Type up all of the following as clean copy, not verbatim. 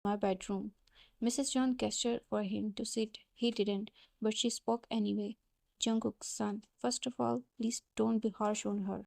my bedroom. Mrs. John gestured for him to sit. He didn't, but she spoke anyway. Jungkook's son, first of all, please don't be harsh on her.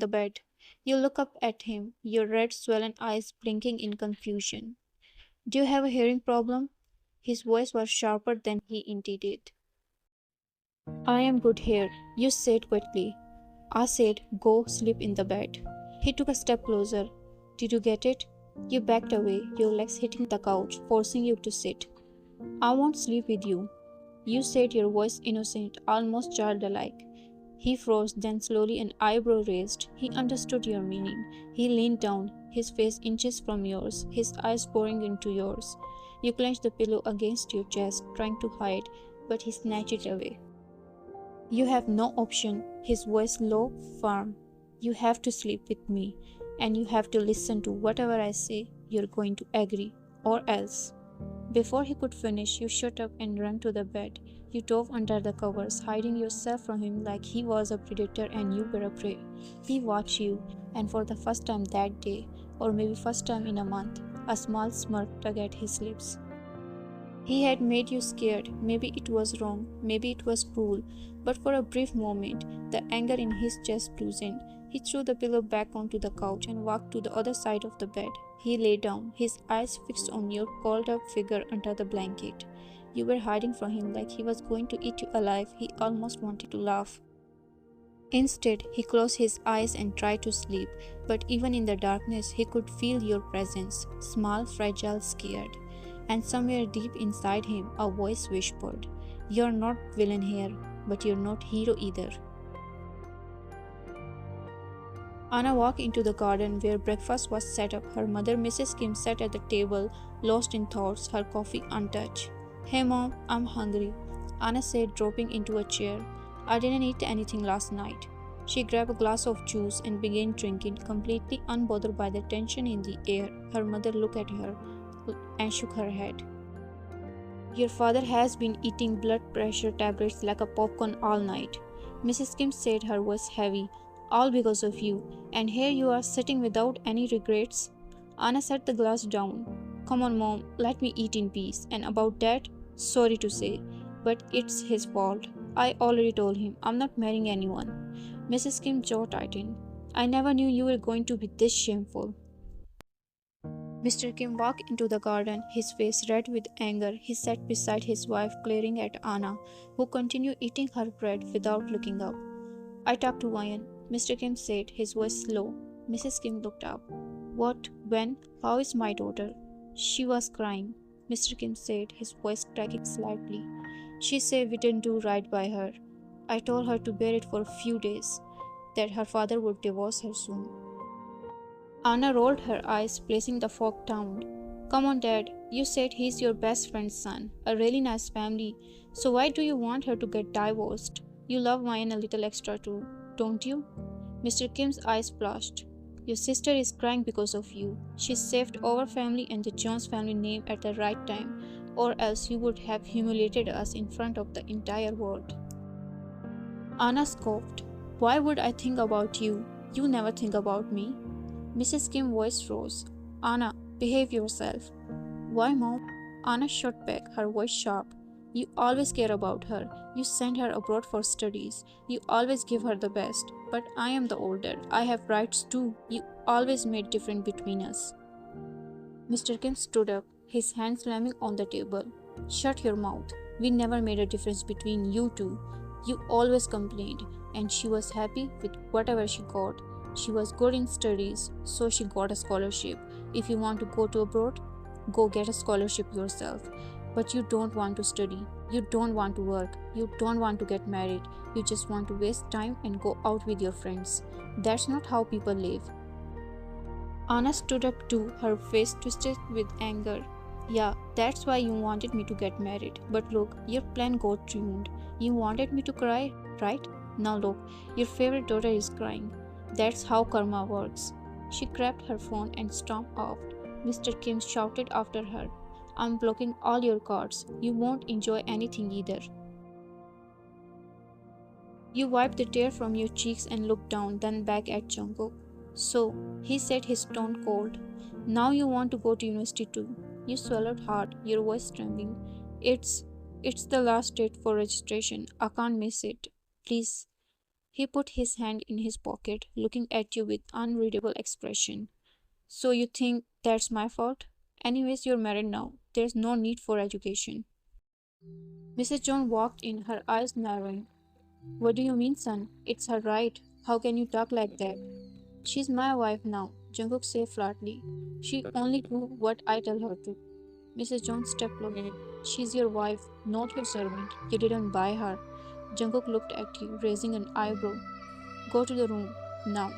The bed. You look up at him, your red, swollen eyes blinking in confusion. Do you have a hearing problem? His voice was sharper than he intended. I am good here, you said quickly. I said, go sleep in the bed. He took a step closer. Did you get it? You backed away, your legs hitting the couch, forcing you to sit. I won't sleep with you. You said, your voice innocent, almost childlike. He froze, then slowly an eyebrow raised. He understood your meaning. He leaned down, his face inches from yours, his eyes pouring into yours. You clenched the pillow against your chest, trying to hide, but he snatched it away. You have no option, his voice low, firm. You have to sleep with me, and you have to listen to whatever I say. You're going to agree, or else. Before he could finish, you shut up and ran to the bed. You dove under the covers, hiding yourself from him like he was a predator and you were a prey. He watched you, and for the first time that day, or maybe first time in a month, a small smirk tugged at his lips. He had made you scared. Maybe it was wrong, maybe it was cruel, but for a brief moment, the anger in his chest loosened. He threw the pillow back onto the couch and walked to the other side of the bed. He lay down, his eyes fixed on your curled up figure under the blanket. You were hiding from him like he was going to eat you alive. He almost wanted to laugh. Instead, he closed his eyes and tried to sleep, but even in the darkness, he could feel your presence, small, fragile, scared. And somewhere deep inside him, a voice whispered, you're not villain here, but you're not hero either. Anna walked into the garden where breakfast was set up. Her mother, Mrs. Kim, sat at the table, lost in thoughts, her coffee untouched. Hey mom, I'm hungry, Anna said, dropping into a chair. I didn't eat anything last night. She grabbed a glass of juice and began drinking, completely unbothered by the tension in the air. Her mother looked at her and shook her head. Your father has been eating blood pressure tablets like a popcorn all night, Mrs. Kim said, her voice heavy. All because of you, and here you are sitting without any regrets. Anna set the glass down. Come on, mom, let me eat in peace. And about Dad, sorry to say, but it's his fault. I already told him I'm not marrying anyone. Mrs. Kim's jaw tightened. I never knew you were going to be this shameful. Mr. Kim walked into the garden, his face red with anger. He sat beside his wife, glaring at Anna, who continued eating her bread without looking up. I talked to Ryan, Mr. Kim said, his voice slow. Mrs. Kim looked up. What? When? How is my daughter? She was crying, Mr. Kim said, his voice cracking slightly. She said we didn't do right by her. I told her to bear it for a few days, that her father would divorce her soon. Anna rolled her eyes, placing the fork down. Come on, Dad. You said he's your best friend's son. A really nice family. So why do you want her to get divorced? You love Ryan a little extra too, don't you? Mr. Kim's eyes flashed. Your sister is crying because of you. She saved our family and the Jones family name at the right time, or else you would have humiliated us in front of the entire world. Anna scoffed. Why would I think about you? You never think about me. Mrs. Kim's voice rose. Anna, behave yourself. Why, Mom? Anna shot back, her voice sharp. You always care about her. You send her abroad for studies. You always give her the best. But I am the older. I have rights too. You always made difference between us. Mr. Kim stood up, his hand slamming on the table. Shut your mouth. We never made a difference between you two. You always complained, and she was happy with whatever she got. She was good in studies, so she got a scholarship. If you want to go to abroad, go get a scholarship yourself. But you don't want to study, you don't want to work, you don't want to get married, you just want to waste time and go out with your friends. That's not how people live. Anna stood up too, her face twisted with anger. Yeah, that's why you wanted me to get married. But look, your plan got ruined. You wanted me to cry, right? Now look, your favorite daughter is crying. That's how karma works. She grabbed her phone and stomped off. Mr. Kim shouted after her. I'm blocking all your cards. You won't enjoy anything either. You wiped the tear from your cheeks and looked down, then back at Jungkook. So, he said, his tone cold. Now you want to go to university too. You swallowed hard, your voice trembling. It's the last date for registration. I can't miss it. Please. He put his hand in his pocket, looking at you with unreadable expression. So you think that's my fault? Anyways, you're married now. There's no need for education. Mrs. John walked in, her eyes narrowing. What do you mean, son? It's her right. How can you talk like that? She's my wife now, Jungkook said flatly. She only do what I tell her to. Mrs. John stepped closer. She's your wife, not your servant. You didn't buy her. Jungkook looked at you, raising an eyebrow. Go to the room, now.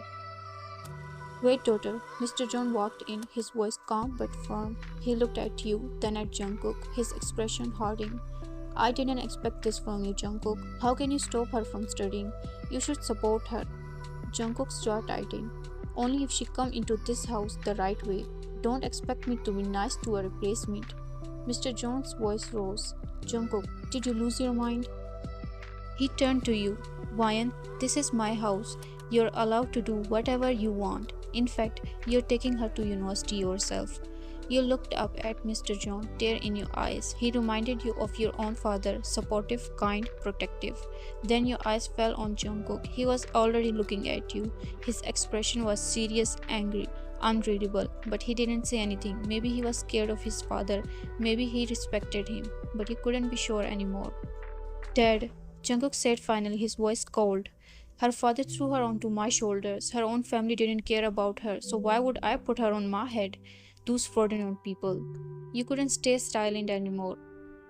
Wait, daughter. Mr. John walked in, his voice calm but firm. He looked at you, then at Jungkook, his expression hardening. I didn't expect this from you, Jungkook. How can you stop her from studying? You should support her. Jungkook's jaw tightened. Only if she come into this house the right way. Don't expect me to be nice to a replacement. Mr. John's voice rose. Jungkook, did you lose your mind? He turned to you. Ryan, this is my house. You're allowed to do whatever you want. In fact, you're taking her to university yourself. You looked up at Mr. John, tear in your eyes. He reminded you of your own father, supportive, kind, protective. Then your eyes fell on Jungkook. He was already looking at you. His expression was serious, angry, unreadable, but he didn't say anything. Maybe he was scared of his father. Maybe he respected him, but he couldn't be sure anymore. Dad, Jungkook said finally, his voice cold. Her father threw her onto my shoulders. Her own family didn't care about her, so why would I put her on my head? Those fraudulent people. You couldn't stay silent anymore.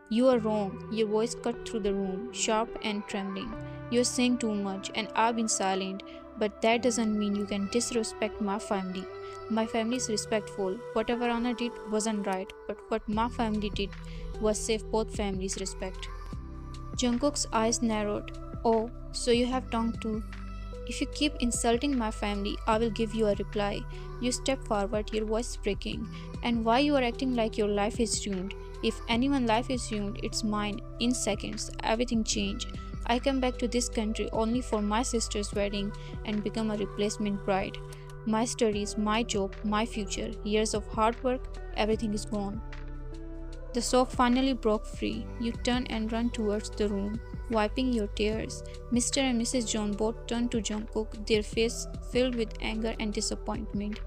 You are wrong. Your voice cut through the room, sharp and trembling. You're saying too much, and I've been silent, but that doesn't mean you can disrespect my family. My family is respectful. Whatever Anna did wasn't right, but what my family did was save both families' respect. Jungkook's eyes narrowed. Oh, so you have tongue too? If you keep insulting my family, I will give you a reply. You step forward, your voice breaking. And why you are acting like your life is ruined? If anyone's life is ruined, it's mine. In seconds, everything changed. I come back to this country only for my sister's wedding and become a replacement bride. My studies, my job, my future, years of hard work, everything is gone. The sock finally broke free. You turn and run towards the room, wiping your tears. Mr. and Mrs. John both turned to Jungkook, their face filled with anger and disappointment.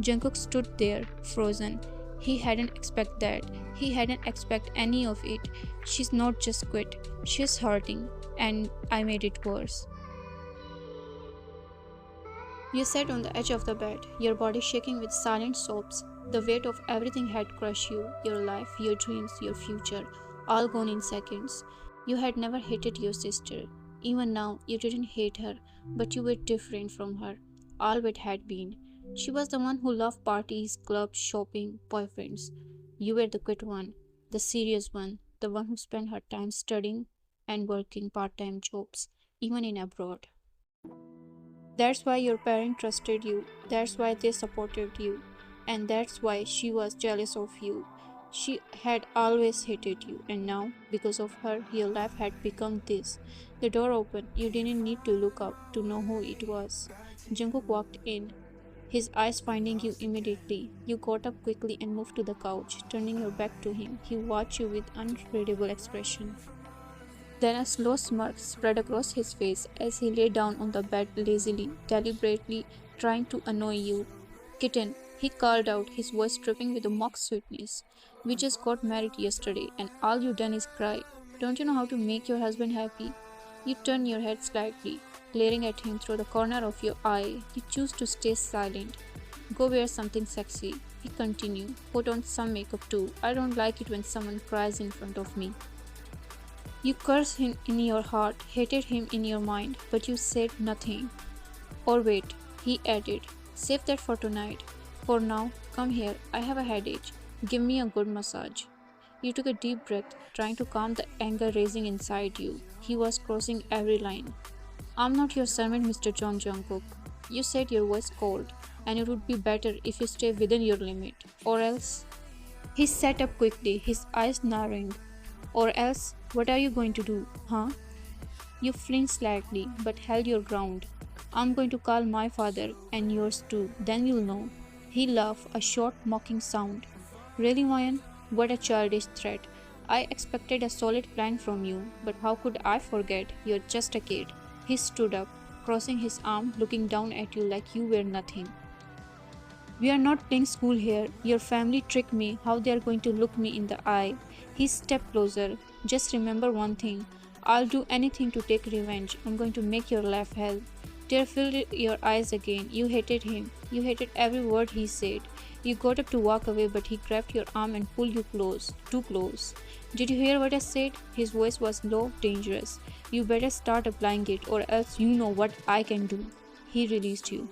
Jungkook stood there, frozen. He hadn't expected that. He hadn't expected any of it. She's not just quit. She's hurting. And I made it worse. You sat on the edge of the bed, your body shaking with silent sobs. The weight of everything had crushed you, your life, your dreams, your future, all gone in seconds. You had never hated your sister. Even now, you didn't hate her, but you were different from her. All it had been. She was the one who loved parties, clubs, shopping, boyfriends. You were the quit one, the serious one, the one who spent her time studying and working part-time jobs, even in abroad. That's why your parent trusted you. That's why they supported you. And that's why she was jealous of you. She had always hated you, and now, because of her, your life had become this. The door opened. You didn't need to look up to know who it was. Jungkook walked in, his eyes finding you immediately. You got up quickly and moved to the couch, turning your back to him. He watched you with unreadable expression. Then a slow smirk spread across his face as he lay down on the bed lazily, deliberately trying to annoy you. Kitten, he called out, his voice dripping with a mock sweetness. We just got married yesterday, and all you done is cry. Don't you know how to make your husband happy? You turn your head slightly, glaring at him through the corner of your eye. You choose to stay silent. Go wear something sexy. He continued. Put on some makeup too. I don't like it when someone cries in front of me. You cursed him in your heart, hated him in your mind, but you said nothing. Or wait, he added, save that for tonight. For now, come here, I have a headache. Give me a good massage. You took a deep breath, trying to calm the anger racing inside you. He was crossing every line. I'm not your servant, Mr. John Jungkook. You said your voice cold, and it would be better if you stay within your limit. Or else. He sat up quickly, his eyes narrowing. Or else, what are you going to do, huh? You flinched slightly, but held your ground. I'm going to call my father, and yours too, then you'll know. He laughed, a short, mocking sound. Really, Mayan? What a childish threat. I expected a solid plan from you, but how could I forget? You're just a kid. He stood up, crossing his arm, looking down at you like you were nothing. We are not playing school here. Your family tricked me. How they are going to look me in the eye. He stepped closer. Just remember one thing. I'll do anything to take revenge. I'm going to make your life hell. Tear filled your eyes again. You hated him. You hated every word he said. You got up to walk away, but he grabbed your arm and pulled you close, too close. Did you hear what I said? His voice was low, dangerous. You better start applying it, or else you know what I can do. He released you.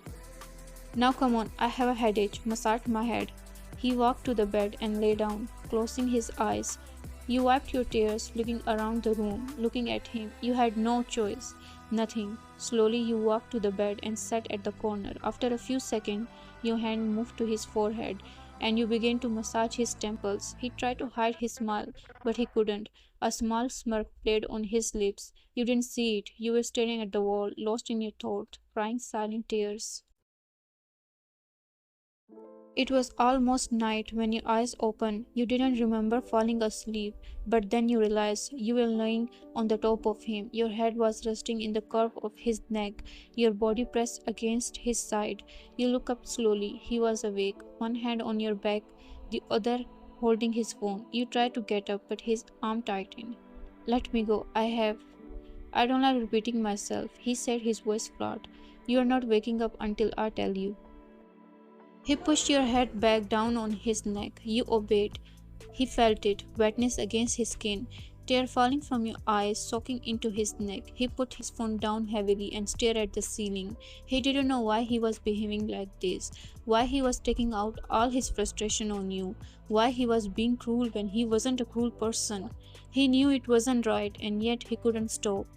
Now come on, I have a headache. Massage my head. He walked to the bed and lay down, closing his eyes. You wiped your tears, looking around the room, looking at him. You had no choice. Nothing. Slowly you walked to the bed and sat at the corner. After a few seconds, your hand moved to his forehead, and you began to massage his temples. He tried to hide his smile, but he couldn't. A small smirk played on his lips. You didn't see it. You were staring at the wall, lost in your thoughts, crying silent tears. It was almost night when your eyes opened. You didn't remember falling asleep, but then you realized you were lying on the top of him. Your head was resting in the curve of his neck, your body pressed against his side. You look up slowly. He was awake, one hand on your back, the other holding his phone. You tried to get up, but his arm tightened. Let me go. I don't like repeating myself, he said, his voice flat. You are not waking up until I tell you. He pushed your head back down on his neck. You obeyed. He felt it, wetness against his skin, Tear falling from your eyes, soaking into his neck. He put his phone down heavily and stared at the ceiling. He didn't know why he was behaving like this, why he was taking out all his frustration on you, why he was being cruel when he wasn't a cruel person. He knew it wasn't right, and yet he couldn't stop.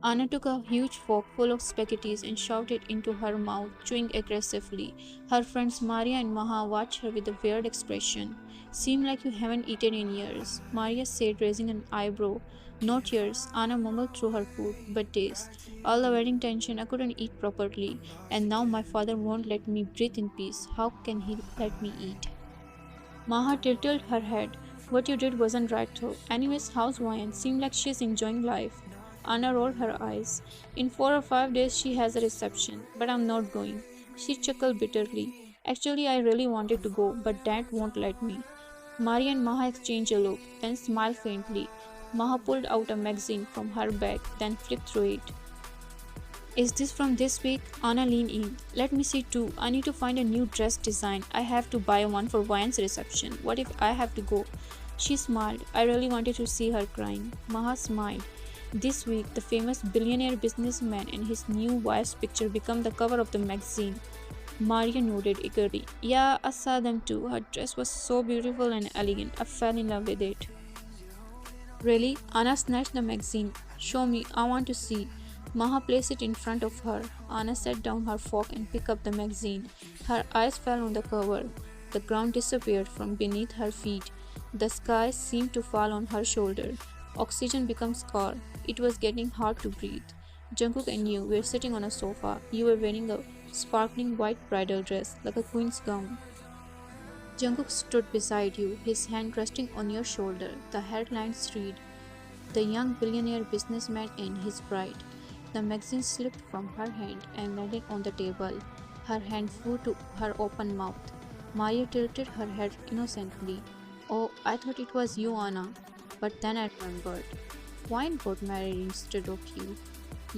Anna took a huge fork full of spaghetti and shoved it into her mouth, chewing aggressively. Her friends Maria and Maha watched her with a weird expression. Seem like you haven't eaten in years, Maria said, raising an eyebrow. Not years, Anna mumbled through her food, but days. All the wedding tension, I couldn't eat properly, and now my father won't let me breathe in peace. How can he let me eat? Maha tilted her head. What you did wasn't right though. Anyways, how's Wyan? Seemed like she's enjoying life. Anna rolled her eyes. In 4 or 5 days she has a reception, but I'm not going. She chuckled bitterly. Actually, I really wanted to go, but Dad won't let me. Maria and Maha exchanged a look, then smiled faintly. Maha pulled out a magazine from her bag, then flipped through it. Is this from this week? Anna leaned in. Let me see too. I need to find a new dress design. I have to buy one for Wyan's reception. What if I have to go? She smiled. I really wanted to see her crying. Maha smiled. This week, the famous billionaire businessman and his new wife's picture became the cover of the magazine. Maria nodded eagerly. Yeah, I saw them too. Her dress was so beautiful and elegant. I fell in love with it. Really? Anna snatched the magazine. Show me. I want to see. Maha placed it in front of her. Anna set down her fork and picked up the magazine. Her eyes fell on the cover. The ground disappeared from beneath her feet. The sky seemed to fall on her shoulder. Oxygen became scarce. It was getting hard to breathe. Jungkook and you were sitting on a sofa. You were wearing a sparkling white bridal dress, like a queen's gown. Jungkook stood beside you, his hand resting on your shoulder. The headlines read, "The young billionaire businessman and his bride." The magazine slipped from her hand and landed on the table. Her hand flew to her open mouth. Maria tilted her head innocently. Oh, I thought it was you, Anna. But then I remembered. Wine got married instead of you.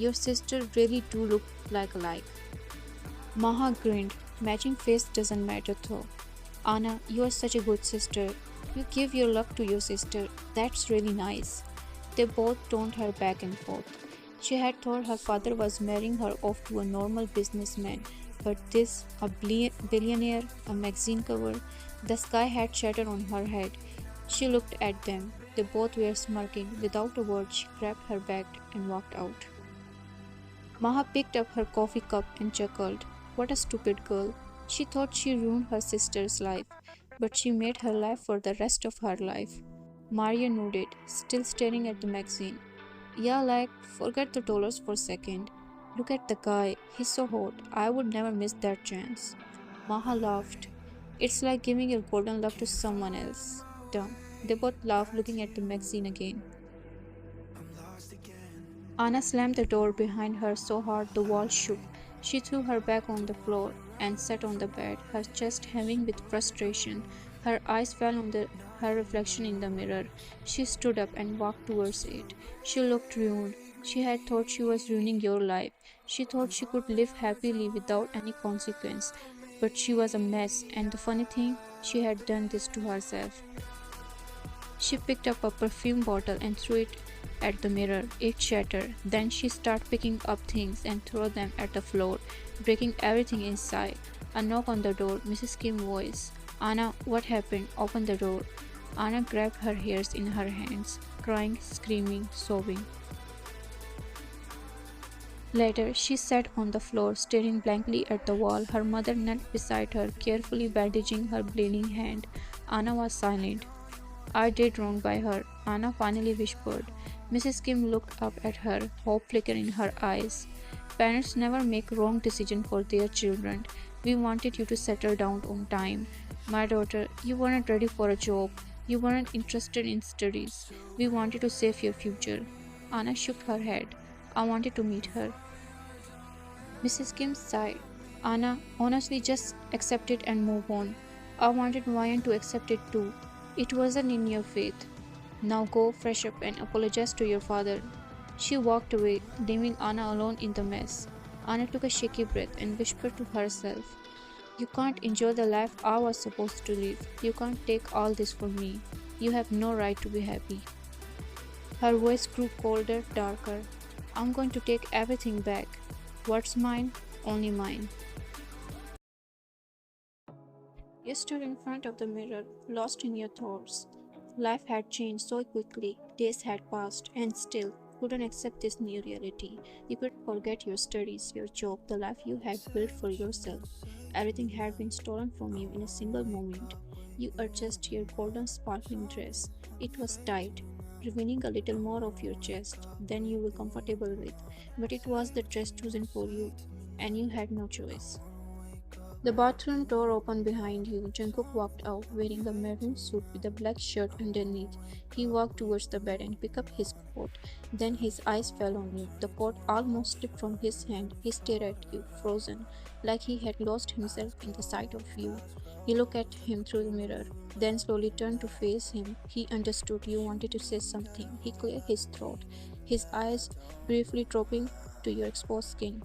Your sister really do look alike. Maha grinned. Matching face doesn't matter though. Anna, you are such a good sister. You give your love to your sister. That's really nice. They both toned her back and forth. She had thought her father was marrying her off to a normal businessman, but this, a billionaire, a magazine cover, the sky had shattered on her head. She looked at them. They both were smirking. Without a word, she grabbed her bag and walked out. Maha picked up her coffee cup and chuckled. What a stupid girl. She thought she ruined her sister's life, but she made her life for the rest of her life. Maria nodded, still staring at the magazine. Yeah, forget the dollars for a second. Look at the guy. He's so hot. I would never miss that chance. Maha laughed. It's like giving your golden love to someone else. Dumb. They both laughed, looking at the magazine again. Anna slammed the door behind her so hard the wall shook. She threw her back on the floor and sat on the bed, her chest heaving with frustration. Her eyes fell on her reflection in the mirror. She stood up and walked towards it. She looked ruined. She had thought she was ruining your life. She thought she could live happily without any consequence. But she was a mess, and the funny thing, she had done this to herself. She picked up a perfume bottle and threw it at the mirror. It shattered. Then she started picking up things and threw them at the floor, breaking everything inside. A knock on the door. Mrs. Kim's voice. Anna, what happened? Open the door. Anna grabbed her hairs in her hands, crying, screaming, sobbing. Later, she sat on the floor, staring blankly at the wall. Her mother knelt beside her, carefully bandaging her bleeding hand. Anna was silent. I did wrong by her, Anna finally whispered. Mrs. Kim looked up at her, hope flickered in her eyes. Parents never make wrong decisions for their children. We wanted you to settle down on time. My daughter, you weren't ready for a job. You weren't interested in studies. We wanted to save your future. Anna shook her head. I wanted to meet her. Mrs. Kim sighed. Anna, honestly, just accept it and move on. I wanted Ryan to accept it too. It wasn't in your faith. Now go, fresh up, and apologize to your father. She walked away, leaving Anna alone in the mess. Anna took a shaky breath and whispered to herself, You can't enjoy the life I was supposed to live. You can't take all this from me. You have no right to be happy. Her voice grew colder, darker. I'm going to take everything back. What's mine? Only mine. You stood in front of the mirror, lost in your thoughts. Life had changed so quickly, days had passed, and still couldn't accept this new reality. You couldn't forget your studies, your job, the life you had built for yourself. Everything had been stolen from you in a single moment. You adjusted your golden sparkling dress. It was tight, revealing a little more of your chest than you were comfortable with, but it was the dress chosen for you, and you had no choice. The bathroom door opened behind you. Jungkook walked out, wearing a maroon suit with a black shirt underneath. He walked towards the bed and picked up his coat. Then his eyes fell on you. The coat almost slipped from his hand. He stared at you, frozen, like he had lost himself in the sight of you. You looked at him through the mirror, then slowly turned to face him. He understood you wanted to say something. He cleared his throat, his eyes briefly dropping to your exposed skin.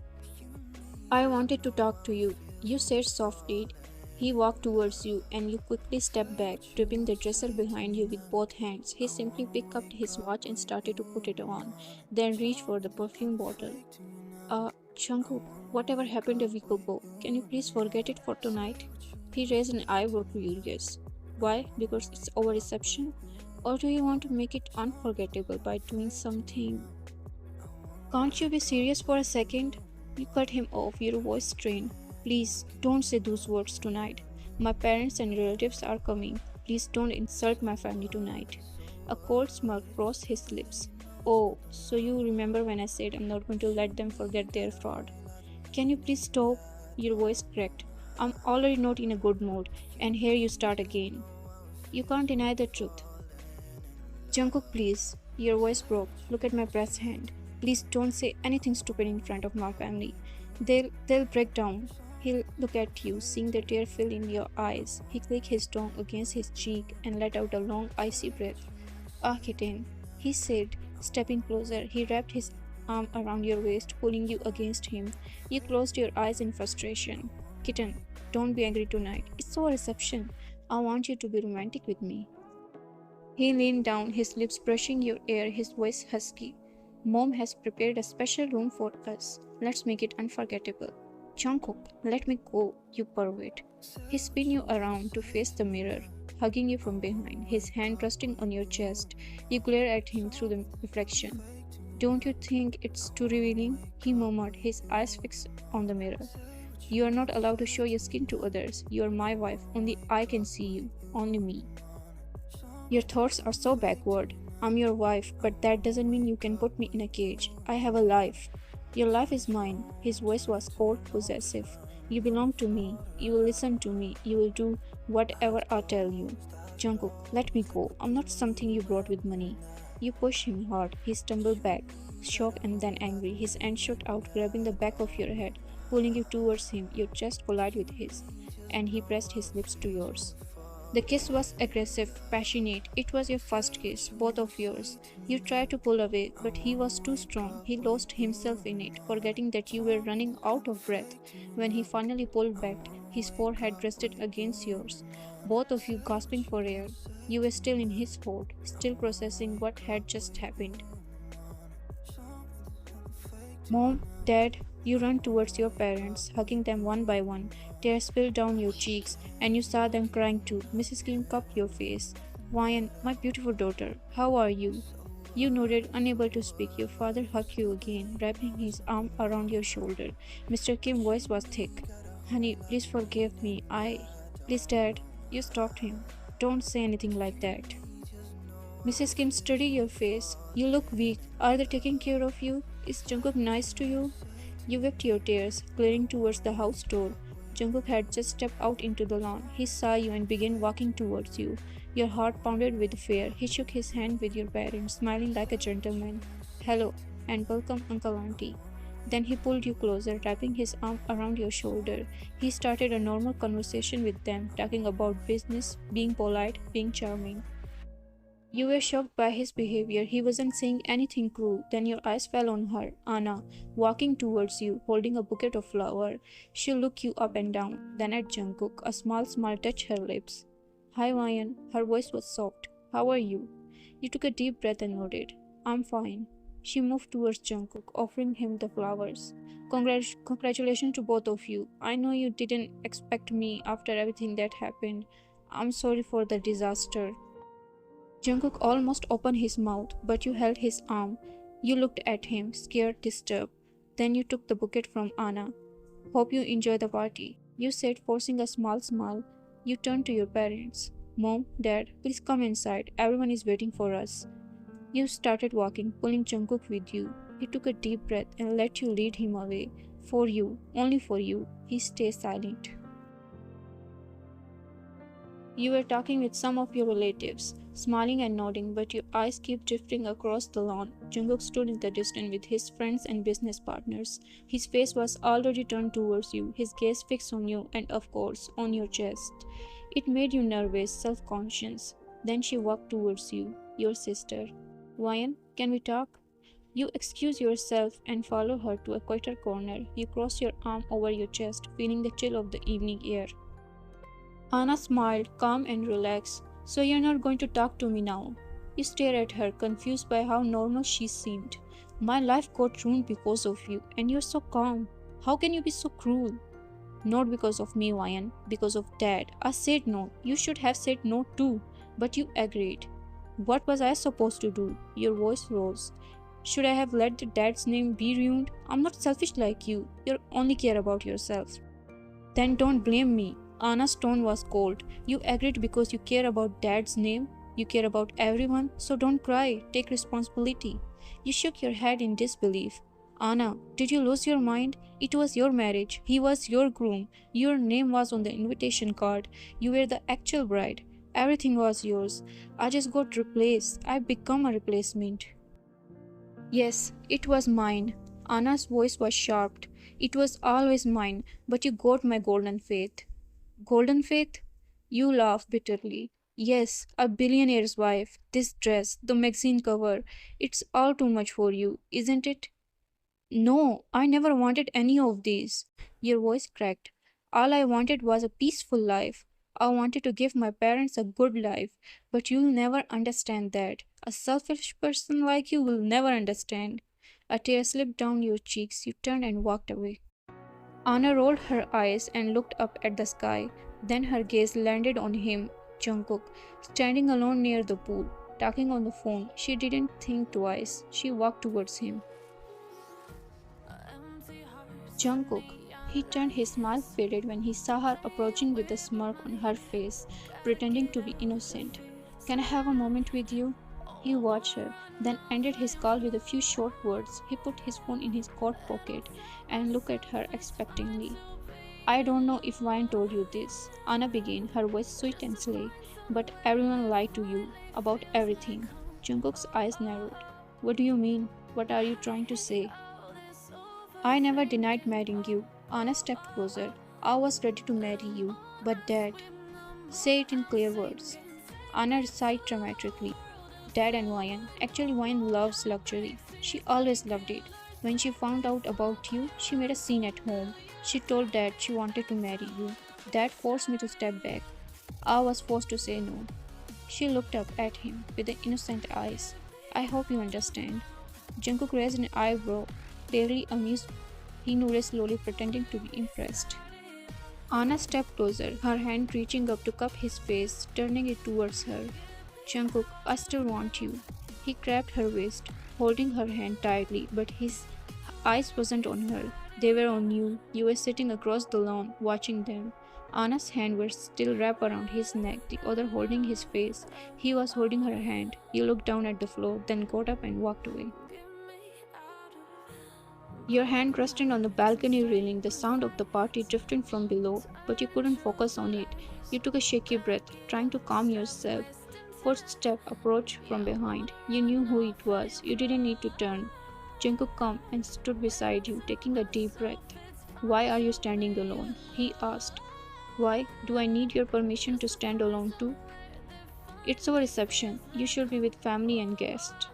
I wanted to talk to you, you said softly. He walked towards you, and you quickly stepped back, gripping the dresser behind you with both hands. He simply picked up his watch and started to put it on, then reached for the perfume bottle. Jungkook, whatever happened a week ago, can you please forget it for tonight? He raised an eyebrow, curious. Why? Because it's our reception? Or do you want to make it unforgettable by doing something? Can't you be serious for a second? You cut him off, your voice strained. Please, don't say those words tonight. My parents and relatives are coming. Please don't insult my family tonight. A cold smirk crossed his lips. Oh, so you remember when I said I'm not going to let them forget their fraud? Can you please stop? Your voice cracked. I'm already not in a good mood, and here you start again. You can't deny the truth. Jungkook, please. Your voice broke. Look at my pressed hand. Please don't say anything stupid in front of my family. They'll break down. He'll look at you, seeing the tear fill in your eyes. He clicked his tongue against his cheek and let out a long, icy breath. Ah, kitten, he said, stepping closer. He wrapped his arm around your waist, pulling you against him. You closed your eyes in frustration. Kitten, don't be angry tonight. It's our reception. I want you to be romantic with me. He leaned down, his lips brushing your ear, his voice husky. Mom has prepared a special room for us. Let's make it unforgettable. Jungkook, let me go, you pervert. He spun you around to face the mirror, hugging you from behind, his hand resting on your chest. You glare at him through the reflection. Don't you think it's too revealing? He murmured, his eyes fixed on the mirror. You are not allowed to show your skin to others. You are my wife. Only I can see you. Only me. Your thoughts are so backward. I'm your wife, but that doesn't mean you can put me in a cage. I have a life. Your life is mine. His voice was cold, possessive. You belong to me. You will listen to me. You will do whatever I tell you. Jungkook, let me go. I'm not something you brought with money. You push him hard. He stumbled back, shocked and then angry. His hand shot out, grabbing the back of your head, pulling you towards him, your chest collided with his, and he pressed his lips to yours. The kiss was aggressive, passionate. It was your first kiss, both of yours. You tried to pull away, but he was too strong. He lost himself in it, forgetting that you were running out of breath. When he finally pulled back, his forehead rested against yours, both of you gasping for air. You were still in his hold, still processing what had just happened. Mom, Dad, you ran towards your parents, hugging them one by one. Tears spilled down your cheeks, and you saw them crying too. Mrs. Kim cupped your face. Ryan, my beautiful daughter, how are you? You nodded, unable to speak. Your father hugged you again, wrapping his arm around your shoulder. Mr. Kim's voice was thick. Honey, please forgive me. Please, Dad. You stopped him. Don't say anything like that. Mrs. Kim studied your face. You look weak. Are they taking care of you? Is Jungkook nice to you? You wiped your tears, glaring towards the house door. Jungkook had just stepped out into the lawn. He saw you and began walking towards you. Your heart pounded with fear. He shook his hand with your parents, smiling like a gentleman. Hello, and welcome, Uncle Auntie. Then he pulled you closer, wrapping his arm around your shoulder. He started a normal conversation with them, talking about business, being polite, being charming. You were shocked by his behavior. He wasn't saying anything cruel. Then your eyes fell on her, Anna, walking towards you, holding a bouquet of flowers. She looked you up and down, then at Jungkook. A small smile touched her lips. Hi, Ryan. Her voice was soft. How are you? You took a deep breath and nodded. I'm fine. She moved towards Jungkook, offering him the flowers. Congratulations to both of you. I know you didn't expect me after everything that happened. I'm sorry for the disaster. Jungkook almost opened his mouth, but you held his arm. You looked at him, scared, disturbed. Then you took the bouquet from Anna. Hope you enjoy the party, you said, forcing a small smile. You turned to your parents. Mom, Dad, please come inside. Everyone is waiting for us. You started walking, pulling Jungkook with you. He took a deep breath and let you lead him away. For you, only for you. He stayed silent. You were talking with some of your relatives, smiling and nodding, but your eyes kept drifting across the lawn. Jungkook stood in the distance with his friends and business partners. His face was already turned towards you, his gaze fixed on you and, of course, on your chest. It made you nervous, self-conscious. Then she walked towards you, your sister. Ryan, can we talk? You excuse yourself and follow her to a quieter corner. You cross your arm over your chest, feeling the chill of the evening air. Anna smiled, calm and relaxed. So you're not going to talk to me now? You stared at her, confused by how normal she seemed. My life got ruined because of you, and you're so calm. How can you be so cruel? Not because of me, Ryan, because of Dad. I said no. You should have said no too, but you agreed. What was I supposed to do? Your voice rose. Should I have let the Dad's name be ruined? I'm not selfish like you. You only care about yourself. Then don't blame me. Anna's tone was cold. You agreed because you care about Dad's name. You care about everyone. So don't cry. Take responsibility. You shook your head in disbelief. Anna, did you lose your mind? It was your marriage. He was your groom. Your name was on the invitation card. You were the actual bride. Everything was yours. I just got replaced. I become a replacement. Yes, it was mine. Anna's voice was sharp. It was always mine, but you got my golden faith. Golden faith? You laughed bitterly. Yes, a billionaire's wife. This dress, the magazine cover. It's all too much for you, isn't it? No, I never wanted any of these. Your voice cracked. All I wanted was a peaceful life. I wanted to give my parents a good life, but you'll never understand that. A selfish person like you will never understand. A tear slipped down your cheeks. You turned and walked away. Anna rolled her eyes and looked up at the sky. Then her gaze landed on him, Jungkook, standing alone near the pool, talking on the phone. She didn't think twice. She walked towards him. Jungkook. He turned, his smile faded when he saw her approaching with a smirk on her face, pretending to be innocent. Can I have a moment with you? He watched her, then ended his call with a few short words. He put his phone in his coat pocket and looked at her expectantly. I don't know if Ryan told you this, Anna began, her voice sweet and slow, but everyone lied to you about everything. Jungkook's eyes narrowed. What do you mean? What are you trying to say? I never denied marrying you. Anna stepped closer. I was ready to marry you, but Dad. Say it in clear words. Anna sighed dramatically. Dad and Ryan. Actually, Ryan loves luxury. She always loved it. When she found out about you, she made a scene at home. She told Dad she wanted to marry you. Dad forced me to step back. I was forced to say no. She looked up at him with the innocent eyes. I hope you understand. Jungkook raised an eyebrow, clearly amused. He nodded slowly, pretending to be impressed. Anna stepped closer, her hand reaching up to cup his face, turning it towards her. Jungkook, I still want you. He grabbed her waist, holding her hand tightly, but his eyes wasn't on her. They were on you. You were sitting across the lawn, watching them. Anna's hand was still wrapped around his neck, the other holding his face. He was holding her hand. You looked down at the floor, then got up and walked away. Your hand rested on the balcony railing, the sound of the party drifted from below, but you couldn't focus on it. You took a shaky breath, trying to calm yourself. Footstep approached from behind. You knew who it was. You didn't need to turn. Jungkook came and stood beside you, taking a deep breath. Why are you standing alone? He asked. Why? Do I need your permission to stand alone too? It's our reception. You should be with family and guests.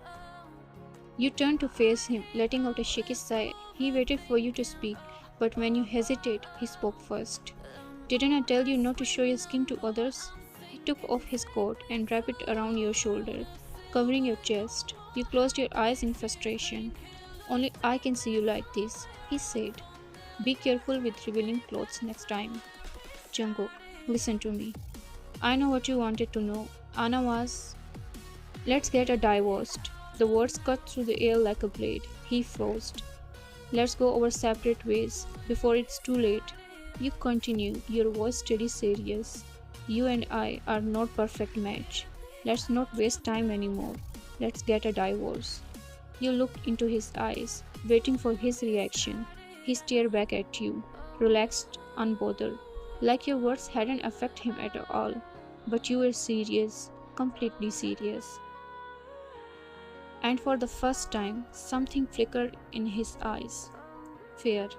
You turned to face him, letting out a shaky sigh. He waited for you to speak, but when you hesitated, he spoke first. Didn't I tell you not to show your skin to others? took off his coat and wrapped it around your shoulder, covering your chest. You closed your eyes in frustration. Only I can see you like this, he said. Be careful with revealing clothes next time. Jungkook, listen to me. I know what you wanted to know. Anna was. Let's get a divorced. The words cut through the air like a blade. He froze. Let's go our separate ways before it's too late. You continue, your voice steady serious. You and I are not perfect match. Let's not waste time anymore. Let's get a divorce. You looked into his eyes, waiting for his reaction. He stared back at you, relaxed, unbothered, like your words hadn't affected him at all. But you were serious, completely serious. And for the first time, something flickered in his eyes. Fear.